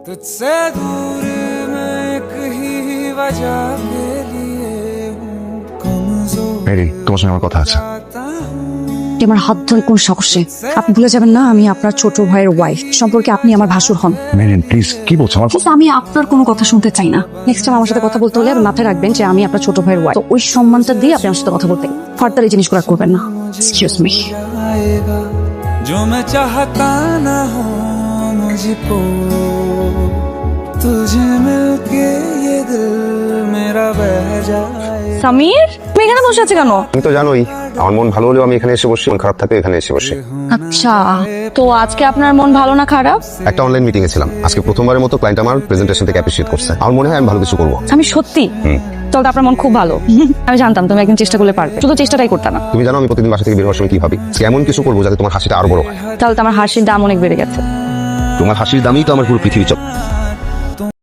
तुझसे दूर मैं एक ही वजह के लिए हूँ कमजोर মেরি, তোমার সঙ্গে আমার কথা আছে। আমার হাত ধরে কোন সাহসে? আপনি ভুলে যাবেন না আমি আপনার ছোট ভাইয়ের ওয়াইফ, সম্পর্কে আপনি আমার ভাসুর হন। মেরিন প্লিজ, কি বলছো? আমার কিন্তু আমি আপনার কোনো কথা শুনতে চাই না। নেক্সট টাইম আমার সাথে কথা বলতে হলে মাথায় রাখবেন যে আমি আপনার ছোট ভাইয়ের ওয়াইফ। তো ওই সম্মানটা দিয়ে আপনি আমার সাথে কথা বলতে ফার্দার এই জিনিসগুলো আর করবেন না। Excuse me. आएगा जो मैं चाहता ना हो मुझको तुझे मिलके ये दिल मेरा बह जाए। সামির, তুমি এখানে বসে আছো কেন? তুমি তো জানোই আমার মন ভালো হলেও আমি এখানে এসে বসি, মন খারাপ থাকে এখানে এসে বসি। আচ্ছা, তো আজকে আপনার মন ভালো না খারাপ? একটা অনলাইন মিটিং এ ছিলাম, আজকে প্রথমবারের মতো ক্লায়েন্ট আমার প্রেজেন্টেশন থেকে অ্যাপ্রিশিয়েট করছে। আমার মনে হয় আমি ভালো কিছু করবো। আমি সত্যি? তাহলে তো আপনার মন খুব ভালো। আমি জানতাম তুমি একদিন চেষ্টা করলে পারবে, শুধু চেষ্টাটাই করতে না। তুমি জানো আমি প্রতিদিন বাসা থেকে বের হওয়ার সময় কি ভাবি, এমন কিছু করবো যাতে তোমার হাসিটা আরো বড় হয়। তাহলে তো আমার হাসির দাম অনেক বেড়ে গেছে। তোমার হাসির দামই তো আমার পুরো পৃথিবী চল।